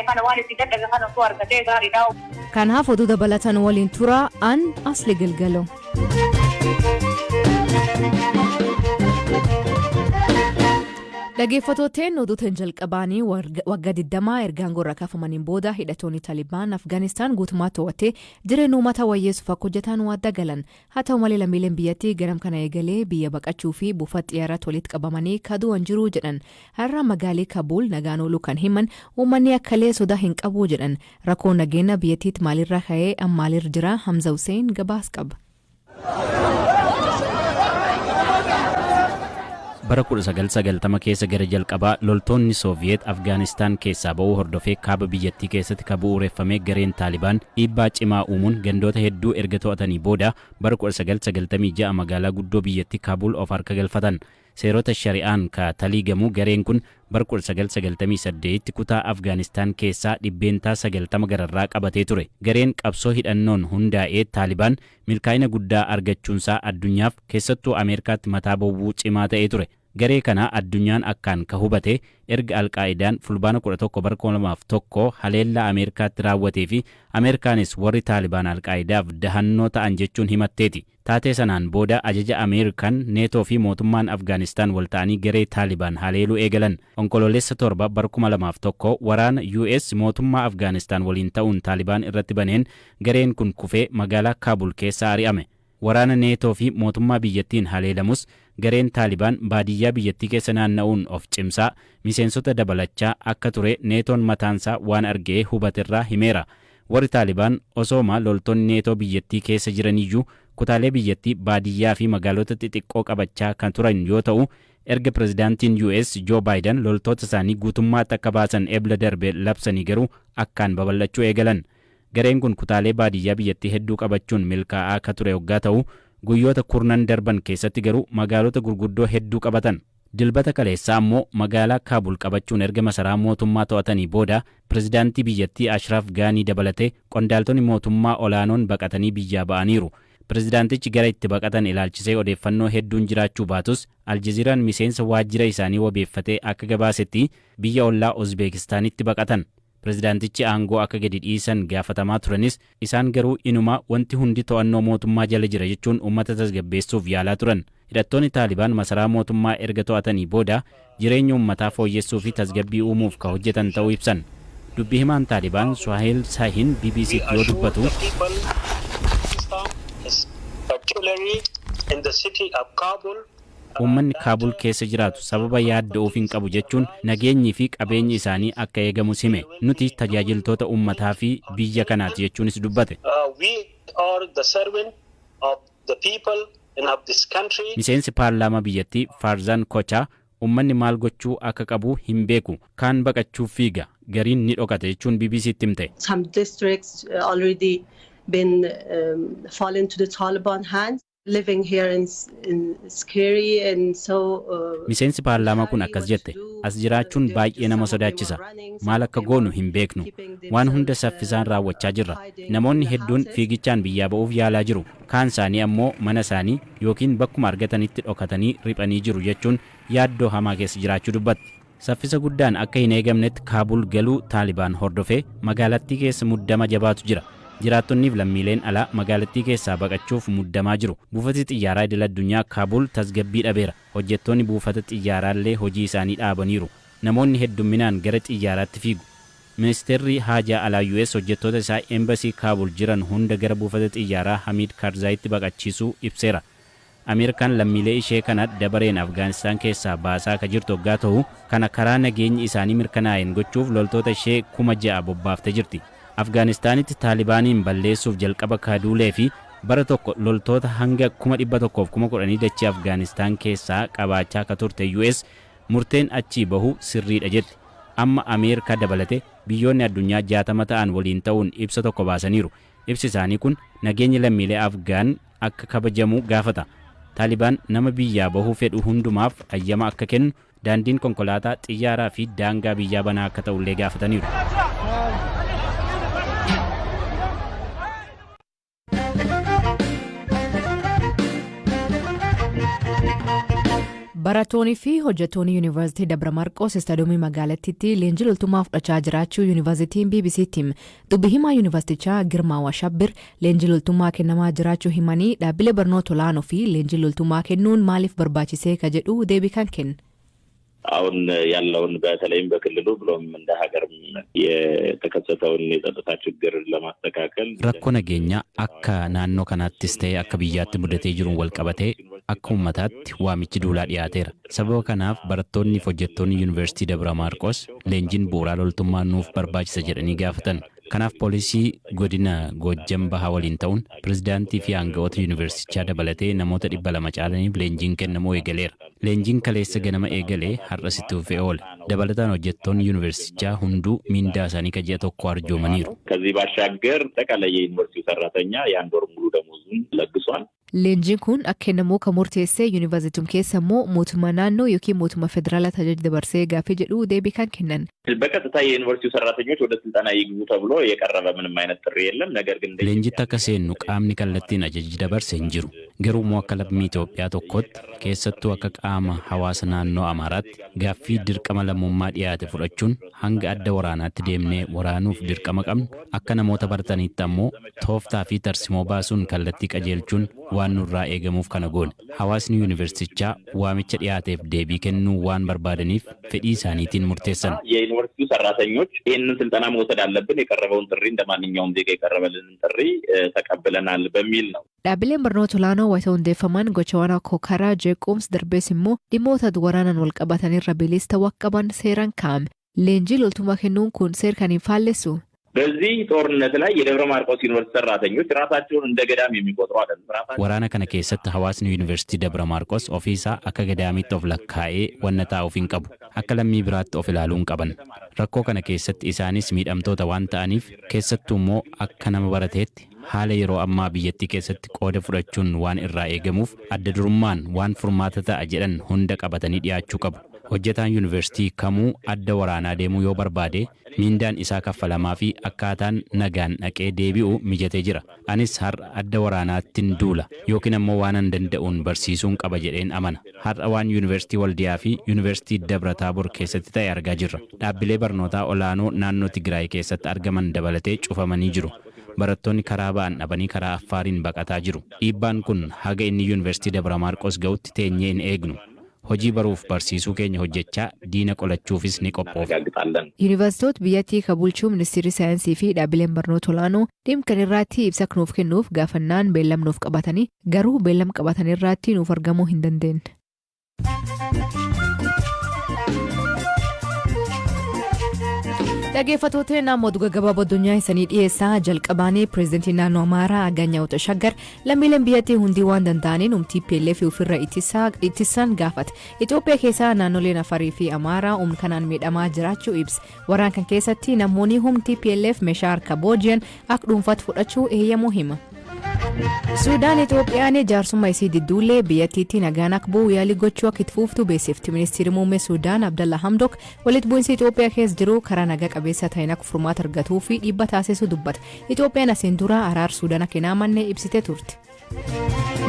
kana waan itti dadhabe kana osoo argatee gaariidha. Kanaaf oduu dabalatan waliin tura an asli galgalo. Dhaggeeffattoonni oduutiin jalqabanii waggaa 20 ergaan gorra kaafamaniin booda hidhattoonni Taalibaan Afgaanistaan guutummaa to'attee jireenya uummata wayyeessuuf akka hojjetan waadda galan. Haa ta'u malee lammiileen biyyattii garam kana eegalee biyya baqachuu fi buufata xiyyaaraa walitti qabamanii kadu'an jiru jedhan. Har'a magaalaa Kaabul nagaan ooluu kan himan uummanni akkalee sodaa hin qabu jedhan. Rakkoon nageenya biyyattiitti maalirra ka'ee ammaalirra jira Hamza Hussein gabaas qaba. bara 1990 keessa gara jalqabaa loltoonni Sooviyeet Afgaanistaan keessaa ba'uu hordofee kaaba biyyattii keessatti kabu'uureffamee gareen Taalibaan dhiibbaa cimaa uumuun gandoota hedduu erga to'atanii booda bara 1996 magaalaa guddoo biyyattii Kaabul of harka galfatan. Seerota shari'aan ka taliigamu gareen kun bara 1998 kutaa Afgaanistaan keessaa dhibbeentaa 90 gararraa qabatee ture. Gareen qabsoo hidhannoon hundaa'ee Taalibaan milkaa'ina guddaa argachuunsaa addunyaaf keessattuu Ameerikaatti mataa bowwuu cimaa ta'ee ture. Garee kana addunyaan akkaan ka hubate erga Alqaa'idaan fulbaana 11 bara 2001 haleellaa Ameerikaatti raawwatee fi Ameerikaanis warri Taalibaan Alqaa'idaaf dahannoo ta'an jechuun himatteeti. Taatee sanaan booda ajaja Ameerikaan neetoo fi mootummaan Afgaanistaan wal ta'anii garee Taalibaan haleeluu eegalan. Onkololeessa 7 bara 2001 waraana US mootummaa Afgaanistaan waliin ta'uun Taalibaan irratti baneen gareen kun kufee magaalaa Kaabul keessa ari'ame. Waraana neetoo fi mootummaa biyyattiin haleelamus gareen Taalibaan baadiyyaa biyyattii keessa naanna'uun of cimsaa miseensota dabalachaa akka ture neetoon mataansaa waan argee hubaterraa himeera. Warri Taalibaan osooma loltoonni neetoo biyyattii keessa jiraniyyuu kutaalee biyyattii baadiyyaa fi magaalota xixiqqoo qabachaa kan turan yoo ta'u erga pirezidaantiin US Joe Biden loltoota isaanii guutummaatti akka baasan ebla darbe labsanii garuu akkaan babal'achuu eegalan. Gareen kun kutaalee baadiyyaa biyyattii hedduu qabachuun milkaa'aa akka ture waggaa ta'u guyyoota kurnan darban keessatti garuu magaalota gurguddoo hedduu qabatan. Dilbata kaleessaa ammoo magaalaa Kaabul qabachuun erga masaraa mootummaa to'atanii booda pirezidaantii biyyattii Ashraf Gaanii dabalatee qondaaltonni mootummaa olaanoon baqatanii biyyaa ba'aniiru. Pirezidaantichi gara itti baqatan ilaalchisee odeeffannoo hedduun jiraachuu baatus Aljazeeraan miseensa waajjira isaanii wabeeffatee akka gabaasetti biyya ollaa Uzbeekistaanitti baqatan. Pirezidaantichi aangoo akka gadi dhiisan gaafatamaa turanis isaan garuu inuma wanti hundi to'annoo mootummaa jala jira jechuun uummata tasgabbeessuuf yaalaa turan. Hidhattoonni Taalibaan masaraa mootummaa erga to'atanii booda jireenya uummataa fooyyessuu fi tasgabbii uumuuf ka hojjetan ta'uu ibsan. Dubbii himaan Taalibaan Suhail Sahin BBC'tti yoo dubbatu Uummanni Kaabul keessa jiraatu sababa yaadda'uuf hin qabu jechuun nageenyi fi qabeenyi isaanii akka eegamu hime. Nuti tajaajiltoota uummataa fi biyya kanaati jechuunis dubbate. Miseensi paarlaamaa biyyattii Faarzaan Kochaa uummanni maal gochuu akka qabu hin beeku. Kaan baqachuuf fiiga. Gariin ni dhokate jechuun BBC'tti himte. Some districts already been fallen to the Taliban hands. Living here in scary and so Miseensi paarlaamaa kun akkas jette as jiraachuun baay'ee nama sodaachisa. Maal akka goonu hin beeknu. Waan hunda saffisaan raawwachaa jirra. Namoonni hedduun fiigichaan biyyaa ba'uuf yaalaa jiru. Kaan isaanii ammoo mana isaanii yookiin bakkuma argatanitti dhokatanii riphanii jiru jechuun yaaddoo hamaa keessa jiraachuu dubbatti. Saffisa guddaan akka hin eegamnetti Kaabul galuu Taalibaan hordofee magaalattii keessa muddama jabaatu jira. Jiraattonniif lammiileen alaa magaalattii keessaa baqachuuf muddamaa jiru. Buufati xiyyaaraa idil addunyaa Kaabul tasgabbii dhabeera. Hojjettoonni buufata xiyyaaraallee hojii isaanii dhaabaniiru. Namoonni heddumminaan gara xiyyaaraatti fiigu. Ministeerri haajaa alaa US hojjettoota isaa eembasii Kaabul jiran hunda gara buufata xiyyaaraa Hamid Karzaayitti baqachiisuu ibseera. Ameerikaan lammiilee ishee kana dabareen Afgaanistaan keessaa baasaa ka jirtu waggaa ta'u kana karaa nageenyi isaanii mirkanaa'een gochuuf loltoota ishee 6,000 bobbaaftee jirti. Afgaanistaanitti Taalibaaniin balleessuuf jalqaba kaaduulee fi bara tokko loltoota hanga 110,000 dachee Afgaanistaan keessaa qabaachaa ka turte US murteen achii bahu sirriidha jetti. Amma Ameerikaa dabalate biyyoonni addunyaa 60 ta'an waliin ta'uun ibsa tokko baasaniiru. Ibsi isaanii kun nageenya lammiilee Afgaan akka kabajamu gaafata. Taalibaan nama biyyaa bahuu fedhu hundumaaf ayyama akka kennu daandiin konkolaataa xiyyaaraa fi daangaa biyyaa banaa akka ta'ullee gaafataniiru. Barattoonni fi hojjettoonni Yuunivarsiitii Dabra Marqos istaadiyoomii magaalattiitti leenjii loltummaa fudhachaa jiraachuu Yuunivarsiitiin BBC'tti hime. Dubbi himaa Yuunivarsiitichaa Girmaa Washabbir leenjii loltummaa kennamaa jiraachuu himanii dhaabbilee barnoota olaanoo fi leenjii loltummaa kennuun maaliif barbaachisee ka jedhu deebii kan kenne. አሁን ያለውን በተለይም በክልሉ ብሎም እንደ ሀገርም የተከሰተውን የጸጥታ ችግር ለማስተካከል rakkoo nageenyaa akka naannoo kanaattis ta'e akka biyyaatti mudatee jiruun wal qabatee akka ummataatti waamichi duulaa dhiyaateera. Sababa kanaaf barattoonni fi hojjettoonni Yuunivarsiitii Dabra Maarqos leenjiin bu'uuraa loltummaa nuuf barbaachisa jedhanii gaafatan. Kanaaf poolisii godina Goojjam Bahaa waliin ta'uun pirezidaantii fi aangawoota yuunivarsiitichaa dabalatee namoota 200 caalaniif leenjiin kennamuu eegaleera. Leenjiin kaleessa ganama eegalee har'as itti fufee oole. Dabalataan hojjettoonni yuunivarsiitichaa hunduu miindaa isaanii ka ji'a tokko arjoomaniiru. ከዚህ ባሻገር ጠቅላላ የዩኒቨርሲቲው ሰራተኛ የአንድ ወር ሙሉ ደሞዙን ለግሷል። Leenjiin kun akka kennamuu kan murteessee yuunivarsiitiin keessa immoo mootummaa naannoo yookiin mootummaa federaalaa tajaajila dabarsee gaafii jedhu deebii kan kennan. በቀጥታ የዩኒቨርሲቲው ሰራተኞች ወደ ስልጠና ይግቡ ተብሎ የቀረበ ምንም አይነት ጥሪ የለም። ነገር ግን leenjitti akka seennu qaamni kallattiin ajaji dabarse hin jiru. Garuu immoo akka lammii Itoophiyaa tokkotti keessattuu akka qaama hawaasa naannoo Amaaraatti gaaffii dirqama lammummaa dhiyaate fudhachuun hanga adda waraanaatti deemnee waraanuuf dirqama qabnu akka namoota barataniitti ammoo tooftaa fi tarsimoo baasuun kallattii qajeelchuun waan nurraa eegamuuf kana goone. Hawaasni yuunivarsiitichaa waamicha dhiyaateef deebii kennuu waan barbaadaniif fedhii isaaniitiin murteessan. የዩኒቨርሲቲው ሰራተኞች ይህንን ስልጠና መውሰድ አለብን የቀረበውን ጥሪ እንደማንኛውም ዜጋ የቀረበልን ጥሪ ተቀብለናል በሚል ነው። Dhaabbileen barnoota olaanoo wayita hundeeffaman gochawwan akka karaa jeequmsa darbees immoo dhimmoota waraanaan wal qabatanirra bilisa ta'uu qaban seeraan kaa'ame. Leenjii loltummaa kennuun kun seera kan hin faallessu. በዚህ ጦርነት ላይ የደብረ ማርቆስ ዩኒቨርሲቲ ሰራተኞች ራሳቸውን እንደ ገዳም የሚቆጥሩ አይደለም። Waraana kana keessatti hawaasni yuunivarsiitii Dabra Maarqos ofiisaa akka gadaamiitti of lakkaa'ee wanna taa'uuf hin qabu. Akka lammii biraatti of ilaaluun qaban. Rakkoo kana keessatti isaanis miidhamtoota waan ta'aniif keessattuu immoo akka nama barateetti haala yeroo ammaa biyyattii keessatti qooda fudhachuun waan irraa eegamuuf adda durummaan waan furmaata ta'a jedhan hunda qabatanii dhiyaachuu qabu. Hojjetaan yuunivarsiitii kamuu adda waraanaa deemuu yoo barbaade miindaan isaa kaffalamaa fi akkaataan nagaan dhaqee deebi'u mijatee jira. Anis har'a adda waraanaattiin duula yookiin ammoo waan an danda'uun barsiisuun qaba jedheen amana. Har'a waan yuunivarsiitii Waldiyaa fi yuunivarsiitii Dabra Taabor keessatti ta'e argaa jirra. Dhaabbilee barnootaa olaanoo naannoo Tigraay keessatti argaman dabalatee cufamanii jiru. Barattoonni karaa ba'an dhabanii karaa Affaariin baqataa jiru. Dhiibbaan kun haga inni yuunivarsiitii Dabra Maarqos ga'utti teenyee hin eegnu. Hojii baruuf barsiisuu keenya hojjechaa diina qolachuufis ni qophoofna. Yuunivarsiitoota biyyattii kan bulchuu ministeerri saayinsii fi dhaabbileen barnoota olaanoo dhimma kana irratti ibsa nuuf kennuuf gaafannaan beellam nuuf qabatanii garuu beellam qabatan irratti nuuf argamuu hin dandeenye. Dhaggeeffattoota naannoo gabaabaa addunyaa isanii dhiyeessaa jalqabaanii pireezidantii naannoo Amaaraa Aggaanyaa Utashaggar lammiileen biyyattii hundi waan danda'aniin TPLF ofirra ittisan gaafate. Itoophiyaa keessaa naannoleen Afaarii fi Amaaraa kanaan miidhamaa jiraachuu ibsa. Waraana kan keessatti namoonni TPLF meeshaa harka booji'an akka dhuunfaatti fudhachuu eeyyamuu hima. Suudaan Itoophiyaan jaarsummaa isii didduulee biyyattiitti nagaan akka bu'u yaalii gochuu akka itti fuftu beeksifti. Ministeerri muummee Suudaan Abdalla Hamdok walitti bu'iinsi Itoophiyaa keessa jiru karaa nagaa qabeessa ta'een akka furmaata argatuu fi dhiibbaa taasisuu dubbata. Itoophiyaan asiin dura araara Suudaan akka hin amanne ibsitee turte.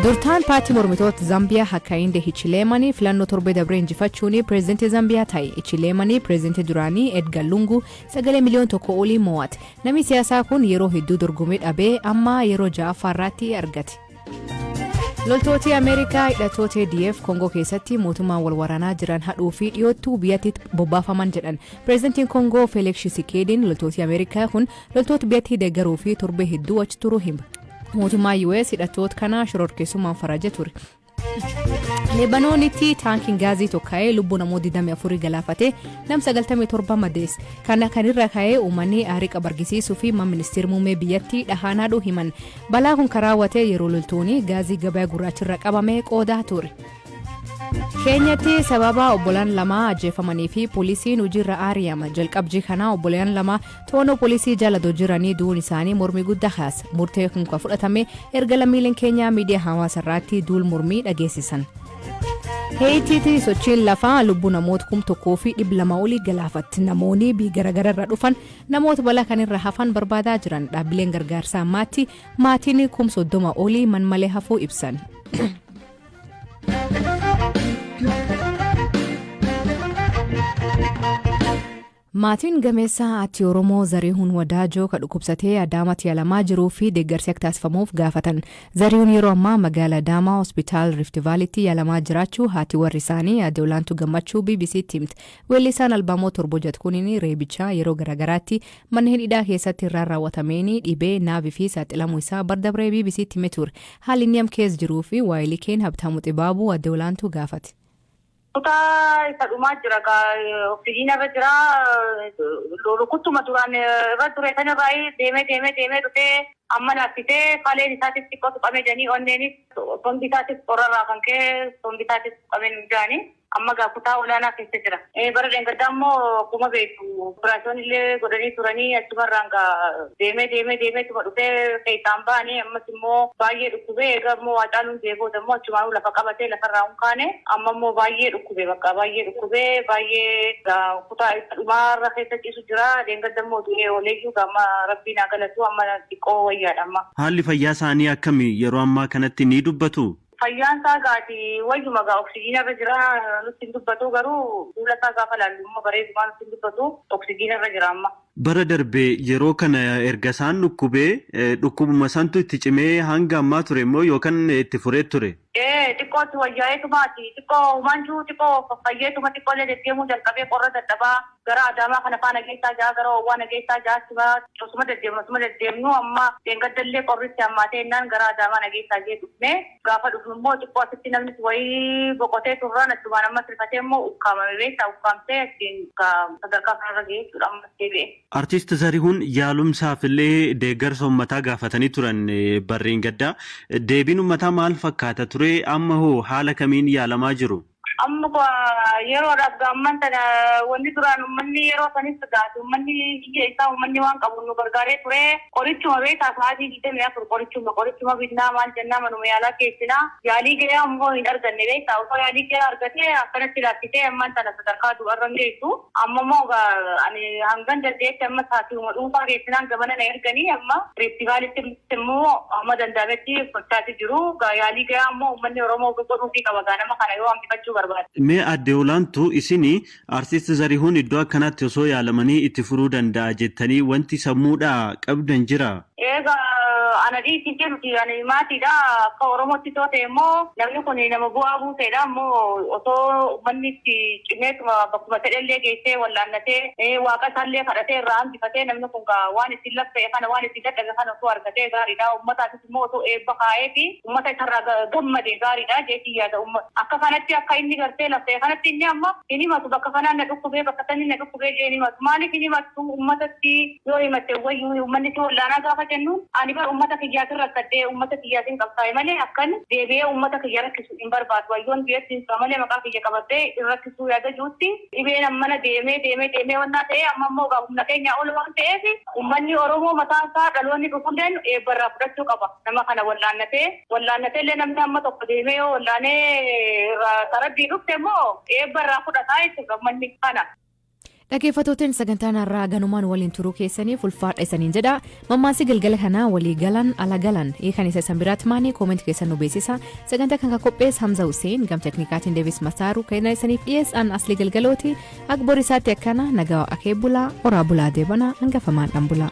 Durtaan paartii mormitoota Zambiyaa Hakainde Hichileemanii filannoo torbee dabree injifachuun pireezidantii Zambiyaa ta'e. Hichileemanii pireezidantii duraanii Edgar Lungu sagalee miliyoona 1 olii mo'ate. Namni siyaasaa kun yeroo hedduu dorgomee dhabee amma yeroo ja'affaarratti argate. Loltooti Ameerikaa hidhattoota ADF Kongoo keessatti mootummaan wal waraanaa jiran hadhuu fi dhiyoottuu biyyattiitti bobbaafaman jedhan. Pireezidantiin Kongoo Felix Tshisekedi loltooti Ameerikaa kun loltoota biyyattii deeggaruu fi torbee hedduu achi turuu hima. Mootummaa US hidhattoota kana shororkeessummaan farajee ture. Leebanoonitti taankiin gaazii tokka'ee lubbuu namoota 24 galaafate nam 97 madeesse. Kana kanirra ka'ee uummanni aarii qabargisiisuu fi ministeerri muummee biyyattii dhahaanaadhu himan. Balaa kun karaawwatee yeroo loltoonni gaazii gabaa gurraachirra qabamee qoodaa ture. Keenyatti sababa obbolaan lama ajjeefamanii fi poolisiin hojiirra ari'ama. Jalqabbii kana obbolaan lama toonoo poolisii jala jiranii du'uun isaanii mormii guddaa kaasa. Murtee kun kan fudhatame erga lammiileen Keenyaa miidiyaa hawaasarraatti duul mormii dhageessisan. Heetiitti sochiin lafaa lubbuu namoota 1,200 olii galaafatti. Namoonni biyya garaagaraa dhufan namoota balaa kanirra hafan barbaadaa jiran. Dhaabbileen gargaarsaa maatiin 30,000 olii man malee hafuu ibsan. Maatiin gameessaa ati Oromoo Zarihuun Wadaajoo ka dhukkubsatee Adaamatti yaalamaa jiruu fi deeggarsi akka taasifamuuf gaafatan. Zarihuun yeroo ammaa magaalaa Adaamaa Hospitaal Rift Vaaliitti yaalamaa jiraachuu haati warri isaanii Aadde Olaantuu Gammachuu BBC'tti himte. Weellisaan albaamoo Torbojat kuniin reebichaa yeroo garagaraatti manneen hidhaa keessatti irraa raawwatameen dhibee naavii fi saaxilamuu isaa bardabree BBC'tti himee ture. Haalli inni amma keessa jiruu fi waa'ilii keen Habtaamuu Xibaabuu Aadde Olaantuu gaafate. Kutaa isa dhumaa jira oksijiina irra jira rukuttuma duraan irra ture sana baay'ee deemee dhufee amma laaffitee qaleen isaatis xiqqoo tuqamee janii onneenis sombi isaatis qorrarraa kan ka'e sombi isaatis tuqamee nu jaanii amma kutaa olaanaa keessa jira. Bara deengaddaa immoo akkuma beektu operaasyoon illee godhanii turanii achumarraan deemee tuma dhufee keessaan ba'anii ammas immoo baay'ee dhukkubee egaa immoo Haacaaluun deebooda immoo achumaan lafa qabatee lafarraa hunkaane amma immoo baay'ee dhukkubee baay'ee kutaa dhumaarra keessa ciisu jira. Deengadda immoo du'ee oleeyyuu amma rabbiin haa galatu amma xiqqoo wayyaadha amma. Haalli fayyaa isaanii akkami yeroo ammaa kanatti ni dubbatu? Fayyaan isaa gaati wayyuma oksijiina irra jira nutti hin dubbatu garuu fuula isaa gaafa laallu immoo bareedumaa nutti hin dubbatu oksijiina irra jira amma. Bara darbee yeroo kana erga isaan dhukkubuma santu itti cimee hanga ammaa ture immoo yookaan itti furee ture? Xiqqootti wayyaa'eetumaati xiqqoo manjuu xiqqoo fayyeetuma xiqqoolee deddeemuu jalqabee qorra dadhabaa gara Adaamaa kana faana geessaa jaa gara Owwaa nageessaa jaa osuma deddeemnu amma deengaddallee qorritti hammaatee innaan gara Adaamaa nageessaa jee dhufne gaafa dhufnu immoo xiqqoo asitti namni wayii boqotee turraan achumaan amma sirfatee immoo ukkaamame beektaa ukkaamtee ittiin sadarkaa kanarra ga'ee jechuudha ammas deebi'e. Artiist Zarihuun yaalumsaaf illee deeggarsa uummataa gaafatanii turan barreen gaddaa. Deebiin uummataa maal fakkaata ture amma hoo haala kamiin yaalamaa jiru? Amma yeroodhaaf gaamman tana wanni duraan uummanni yeroo sanis gaatu uummanni biyya isaa uummanni waan qabu nu gargaaree ture qorichuma beekaa sa'aatii 24 qorichuma binnaa maal jennaa manuma yaalaa keessinaa yaalii ga'ee ammoo hin arganne beektaa osoo yaalii ga'ee argatee akkanatti laaffitee amman tana sadarkaa du'arra geessu amma immoo ani hangan dandeetti amma sa'aatiuma dhuunfaa keessinaan gamana na erganii amma Rift Vaaliitti immoo amma danda'ametti gochaati jiru yaalii ga'ee ammoo uummanni Oromoo godhuu fi qaba gaanama kana yoo hambifachuu barbaada. Mee Aadde Olaantuu isinii artiist Zarihuun iddoo akkanatti osoo yaalamanii itti furuu danda'a jettanii wanti sammuudhaa qabdan jira? Ana dhiitii jedhuti ani maatiidha akka Oromootti too ta'e immoo namni kun nama bu'aa buuseedha immoo osoo uummanni itti cimeetuma bakkuma fedhallee geessee wallaannatee waaqa isaallee kadhatee irraa hambifatee namni kun waan ittiin laffa'e kana waan ittiin dadhabe kana osoo argatee gaariidha. Uummataafis immoo osoo eebba kaa'ee fi uummata isarraa gammade gaariidha jeetii yaada akka kanatti akka inni gartee laffa'e kanatti inni amma hin himatu bakka kanaan na dhukkubee bakka sanni na dhukkubee jee hin himatu maaliif hin himatu uummatatti yoo himatte wayyuu uummanni si wallaanaa gaafa jennu ani bar uummata kiyyaatiin rakkadhee uummata kiyyaatiin qabsaa'e malee akkan deebi'ee uummata kiyya rakkisuu hin barbaadu wayyoon biyyattiin malee maqaa kiyya qabattee rakkisuu yaada jirutti dhibeen ammana deemee wannaa ta'ee amma immoo humna keenya ol waan ta'eef uummanni Oromoo mataa isaa dhaloonni dhufulleen eebbarraa fudhachuu qaba nama kana wallaannatee illee namni amma tokko deemee yoo wallaanee tarabbii dhufte immoo eebbarraa fudhataa jechuudha manni kana. Dhaggeeffattoonni sagantaan har'aa ganumaan waliin turuu keessaniif ulfaadha isaniin jedha. Mammaasii galgala kanaa walii galan ala galan kan isa isan biraatti maanii koomentii keessan nu beeksisa. Sagantaa kan qophees Hamza Hussein gam teknikaatiin Deevis Masaaru kan isaniif dhiyeessan Aslii Galgalooti. Akbor isaatti akkana nagaa akee bulaa oraa bulaa deebana hangafamaan dhan bulaa.